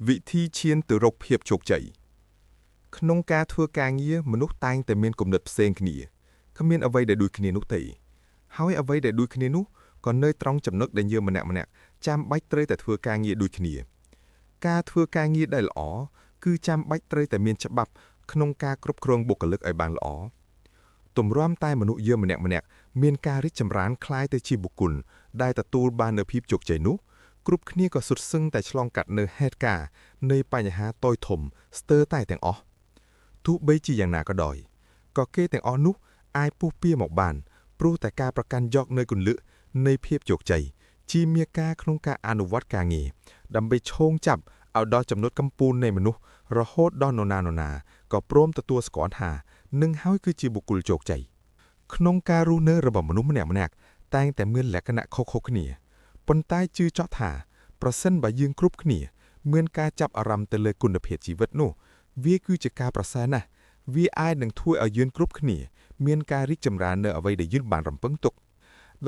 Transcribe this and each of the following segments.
វិធីឈានទៅរកភាពជោគជ័យក្នុងការធ្វើការងារមនុស្សតែងតែមានគំនិតផ្សេងគ្នាគ្មានអ្វីដែលដូចគ្នានោះទេហើយអ្វីដែលដូចគ្នានោះក៏នៅត្រង់ចំណុចដែលយើងម្នាក់ៗចាំបាច់ត្រូវតែធ្វើការងារដូចគ្នាការធ្វើការងារដែលល្អគឺចាំបាច់ត្រូវតែមានច្បាប់ក្នុងការគ្រប់គ្រងបុគ្គលិកឲ្យបានល្អទម្រាំតែមនុស្សយើងម្នាក់ៗមានការរីកចម្រើនคล้ายទៅជាបុគ្គលដែលទទួលបាននូវភាពជោគជ័យនោះគ្រប់គ្នាក៏សុទ្ធសឹងតែឆ្លងកាត់នៅហេតុការណ៍នៃបញ្ហាតូចធំស្ទើរតែទាំងអស់ទោះបីជាយ៉ាងណាក៏ដោយក៏គេទាំងអស់នោះអាចពុះពៀមកបានព្រោះតែការប្រកាន់យកនៅគន្លឹះនៃភាពជោគជ័យជាមាការក្នុងការអនុវត្តការងារដើម្បីឈោងចាប់ឲ្យដល់ចំណុចកំពូលនៃមនុស្សរហូតដល់នរណាក៏ព្រមទទួលស្គាល់ថានឹងហើយគឺជាបុគ្គលជោគជ័យក្នុងការរស់នៅរបស់មនុស្សម្នាក់ៗតែងតែមានលក្ខណៈខុសៗគ្នាប៉ុន្តែជឿចោះថាប្រសិនបើយើងគ្រប់គ្នាមានការចាប់អារម្មណ៍ទៅលើគុណភាពជីវិតនោះវាគឺជាការប្រសើរណាស់វាអាចនឹងធ្វើឲ្យយើងគ្រប់គ្នាមានការរីកចម្រើននៅអ្វីដែលយើងបានរំពឹងទុក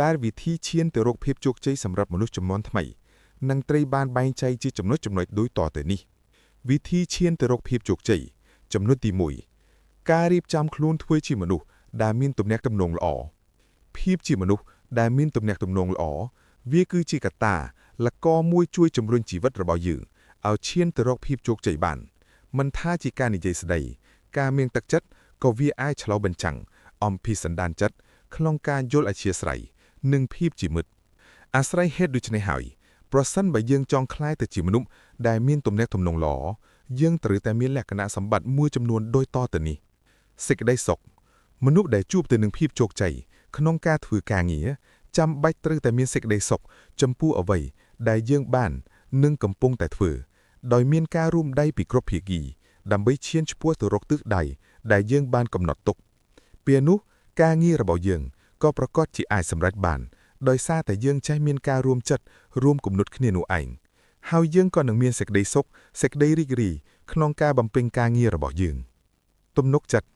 ដែលវិធីឈានទៅរកភាពជោគជ័យសម្រាប់មនុស្សជំនាន់ថ្មីនឹងត្រូវបានបែងចែកជាចំណុចដូចតទៅនេះវិធីឈានទៅរកភាពជោគជ័យចំណុចទី1ការរៀបចំខ្លួនធ្វើជាមនុស្សដែលមានទំនាក់ទំនងល្អភាពជាមនុស្សដែលមានទំនាក់ទំនងល្អវាគឺជាកត្តាល្កមួយជួយជំរុញជីវិតរបស់យើងឲ្យឈានទៅរកភាពជោគជ័យបានមិនថាជាការនិយាយស្ដីការមានទឹកចិត្តក៏វាអាចឆ្លុះបញ្ចាំងអំពីសន្តានចិត្តក្នុងការយល់អធ្យាស្រ័យនិងភាពជាមិត្តអាស្រ័យហេតុដូច្នេះហើយប្រសិនបើយើងចង់ក្លាយទៅជាមនុស្សដែលមានទំនាក់ទំនងល្អយើងត្រូវតែមានលក្ខណៈសម្បត្តិមួយចំនួនដូចតទៅនេះសេចក្តីសុខមនុស្សដែលជួបទៅនឹងភាពជោគជ័យក្នុងការធ្វើការងារចាំបាច់ត្រូវតែមានសេចក្តីសុខចំពោះអ្វីដែលយើងបាននិងកំពុងតែធ្វើដោយមានការរួមដៃពីគ្រប់ភាគីដើម្បីឈានឆ្ពោះទៅរកទិសដៅដែលយើងបានកំណត់ទុកពេលនោះការងាររបស់យើងក៏ប្រកាសជាអាចសម្រេចបានដោយសារតែយើងចេះមានការរួមចិត្តរួមគំនិតគ្នានោះឯងហើយយើងក៏នឹងមានសេចក្តីសុខសេចក្តីរីករាយក្នុងការបំពេញការងាររបស់យើងទំនុកចិត្ត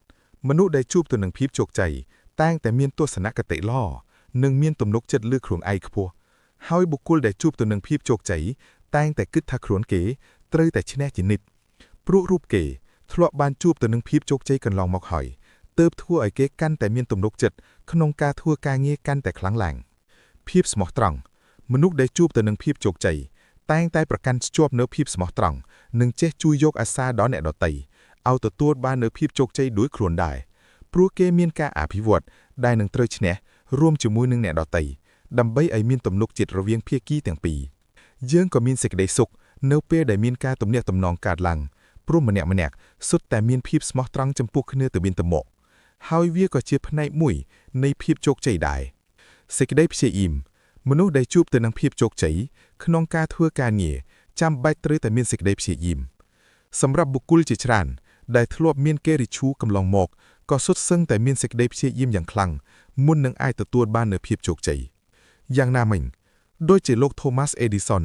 មនុស្សដែលជួបទៅនឹងភាពជោគជ័យតែងតែមានទស្សនគតិល្អនិងមានទំនុកចិត្តលើខ្លួនឯងខ្ពស់ហើយបុគ្គលដែលជួបទៅនឹងភាពជោគជ័យតែងតែគិតថាខ្លួនគេត្រូវតែឈ្នះជានិច្ចព្រោះរូបគេធ្លាប់បានជួបទៅនឹងភាពជោគជ័យកន្លងមកហើយទើបធ្វើឲ្យគេកាន់តែមានទំនុកចិត្តក្នុងការធ្វើការងារកាន់តែខ្លាំងឡើងភាពស្មោះត្រង់មនុស្សដែលជួបទៅនឹងភាពជោគជ័យតែងតែប្រកាន់ខ្ជាប់នូវភាពស្មោះត្រង់និងចេះជួយយកអាសារដល់អ្នកដទៃឲ្យទទួលបាននូវភាពជោគជ័យដូចខ្លួនដែរព្រោះគេមានការអភិវឌ្ឍដែលនឹងត្រូវឈ្នះរួមជាមួយនឹងអ្នកដទៃដើម្បីឲ្យមានទំនុកចិត្តរវាងភាគីទាំងពីរយើងក៏មានសេចក្តីសុខនៅពេលដែលមានការទំនាក់ទំនងកើតឡើងព្រោះម្នាក់ៗសុទ្ធតែមានភាពស្មោះត្រង់ចំពោះគ្នាទៅវិញទៅមកហើយវាក៏ជាផ្នែកមួយនៃភាពជោគជ័យដែរសេចក្តីព្យាយាមមនុស្សដែលជួបទៅនឹងភាពជោគជ័យក្នុងការធ្វើការងារចាំបាច់ត្រូវតែមានសេចក្តីព្យាយាមសម្រាប់បុគ្គលជាច្រើនដែលធ្លាប់មានគេរិឈូកំឡុងមកក៏សុទ្ធសឹងតែមានសេចក្តីព្យាយាមយ៉ាងខ្លាំងមុននឹងអាចទទួលបាននូវភាពជោគជ័យយ៉ាងណាមិញដូចជាលោក Thomas Edison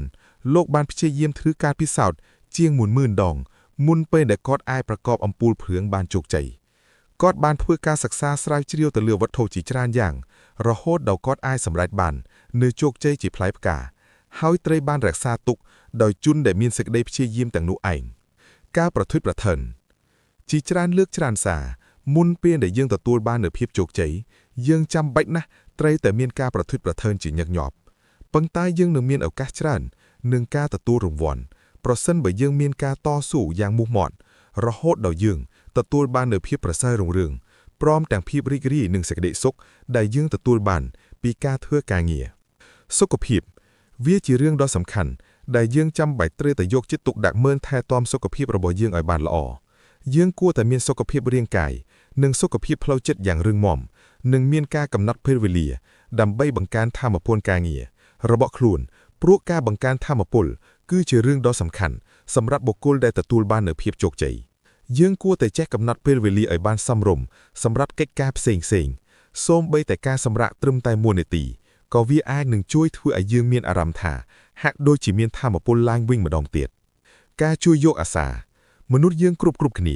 លោកបានព្យាយាមធ្វើការពិសោធន៍ជាង 10000 ដងមុនពេលដែលគាត់អាចប្រកបអំពូលភ្លើងបានជោគជ័យគាត់បានធ្វើការសិក្សាស្រាវជ្រាវទៅលើវត្ថុជាច្រើនយ៉ាងរហូតដល់គាត់អាចសម្រេចបាននូវជោគជ័យជាផ្លែផ្កាហើយត្រូវបានរក្សាទុកដោយជនដែលមានសេចក្តីព្យាយាមទាំងនោះឯងការប្រថុយប្រថិនជាច្រើនលើកច្រើនសារមុនពេលដែលយើងទទួលបាននូវភាពជោគជ័យយើងចាំបាច់ណាស់ត្រូវតែមានការប្រថុយប្រថិនជាញឹកញាប់ប៉ុន្តែយើងនឹងមានឱកាសច្រើននឹងការទទួលរង្វាន់ប្រសិនបើយើងមានការតស៊ូយ៉ាងមុះមាត់រហូតដល់យើងទទួលបាននូវភាពប្រសើររុងរឿងព្រមទាំងភាពរីករាយនិងសេចក្តីសុខដែលយើងទទួលបានពីការធ្វើការងារសុខភាពវាជារឿងដ៏សំខាន់ដែលយើងចាំបាច់ត្រូវតែយកចិត្តទុកដាក់មើលថែទាំសុខភាពរបស់យើងឲ្យបានល្អយើងគួរតែមានសុខភាពរាងកាយនិងសុខភាពផ្លូវចិត្តយ៉ាងរឹងមាំនិងមានការកំណត់ពេលវេលាដើម្បីបង្កើនថាមពលការងាររបស់ខ្លួនព្រោះការបង្កើនថាមពលគឺជារឿងដ៏សំខាន់សម្រាប់បុគ្គលដែលទទួលបាននូវភាពជោគជ័យយើងគួរតែចេះកំណត់ពេលវេលាឲ្យបានសមរម្យសម្រាប់កិច្ចការផ្សេងៗសូម្បីតែការសម្រាកត្រឹមតែ1នាទីក៏វាអាចនឹងជួយធ្វើឲ្យយើងមានអារម្មណ៍ថាហាក់ដូចជាមានថាមពលឡើងវិញម្ដងទៀតការជួយយកអាសារមនុស្សយើងគ្រប់គ្នា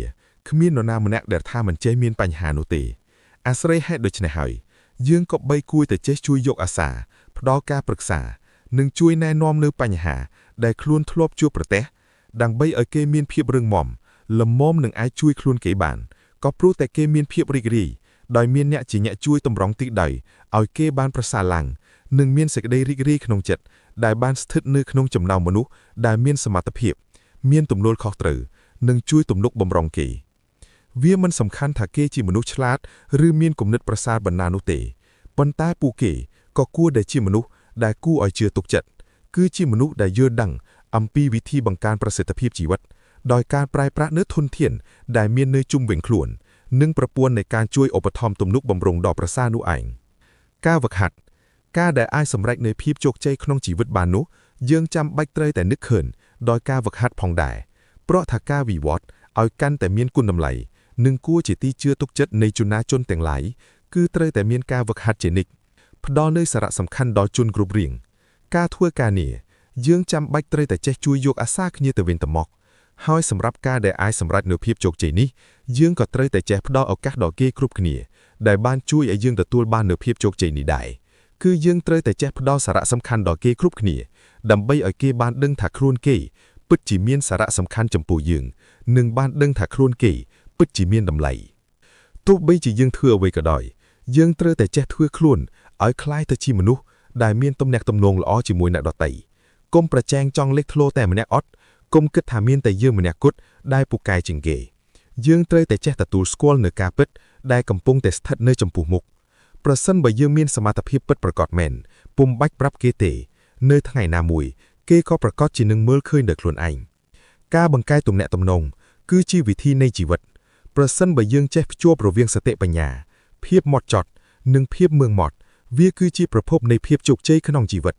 គ្មាននរណាម្នាក់ដែលថាមិនចេះមានបញ្ហានោះទេអាស្រ័យហេតុដូច្នេះហើយយើងក៏បីគួរតែចេះជួយយកអាសារផ្ដល់ការប្រឹក្សានិងជួយណែនាំនៅបញ្ហាដែលខ្លួនធ្លាប់ជួបប្រទះ ดังใบเอาเกมีนเพียบเรื่องหม่อมละม่อมหนึ่งไอช่วยคลุนเกบานก็ปรู้แต่เกมีนเพียบริกรีโดยเมียนเนี่ยจีเนี่ยช่วยตำร้องติดใดเอาเกบานประสาลังหนึ่งเมียนเสกได้ริกรีขนมเจ็ดได้บานสถิตเนื้อขนมจำเนามนุษย์ได้เมียนสมาตเพียบเมียนตุ่มโลดคอกตรือหนึ่งช่วยตุ่มนกบำรองเกเวียมันสำคัญถ้าเกจีมนุษย์ฉลาดหรือเมียนกลุ่มนึดประสาทบรรณานุเตปนใต้ปูเกก็กู้ได้จีมนุษย์ได้กู้อ่อยเจือตกจัดคือจีมนุษย์ได้เยอะดังอัมปีวิธีบังการประสิทธิภาพชีวิตโดยการปลายประเนื้อทุนเทียนได้เมียนเนยจุ่มเว่งขลุ่นนึ่งประปวนในการช่วยอุปธรรมตุ่มนุกบำรงดอกประสานุไอก้าวหัดก้าได้อ้ายสำเร็จในพีบโจกใจขนมชีวิตบานุยังจำใบเตยแต่นึกเขินโดยก้าวหัดพองได้เพราะถ้าก้าวีวอดเอากันแต่เมียนกุนนำไหลหนึ่งกู้จิตีเชื่อตุกจัดในจุนาจนแต่งไหลคือเตยแต่เมียนก้าวหัดเจนิกพดอเนยสาระสำคัญดอจุนกรุบเรียงก้าทั่วกาเนียยังจำใบเตยแต่เจช่วยยกอาซาขเนียตะเวนตะมอกห้อยสำหรับก้าได้อ้ายสำหรับเนื้อพีบโจกใจนี้ยังก็เตยแต่เจพดอเอาก้าดอกเก้กรุบขเนียได้บ้านช่วยไอยังแต่ตัวบ้านเนื้อพีบโจกใจนี้ได้คือยังเตยแต่เจพดอสาระสำคัญดอกเก้กรุบขเนียดำใบเอาเก้บ้านดึงถักครูนเก้ปิดจีเมียนสาระสำคัญจำปูยึงหนึ่งบ้านดึงถักครูนเก้ปิดจีเมียนดำไหลตุบใบจียังเถื่อไว้กระดอยยังเตยแต่เจเถื่อครูนเอาคล้ายตะชีมนุษย์ได้เมียนตำแหน่งตำนงละอ้อจีมวยหนักดอไตก้มประแจงจองเล็กโทโลแต่มันแนออดก้มกึดถาเมียนแต่เยื่อมันแนกุดได้ปูกายจิงเกยังเตยแต่เจตตูสกอลเนื้อกาปิดได้กำปงแต่สถัดเนื้อจำปูมุกประสันใบยังเมียนสมาตพิบปิดประกอบแมนปุ่มบักปรับเกเตเนื้อทั้งไงนามุยเกก็ประกอบจีนึงเมื่อเคยเดือดล้วนไอกาบังกายตุ่มแหนตำนงคือชีวิธีในชีวิตประสันใบยังเจฟจั่วประเวียงสเตปัญญาเพียบหมดจอดหนึ่งเพียบเมืองหมดเวียคือจีประพบในเพียบจุกใจขนองชีวิต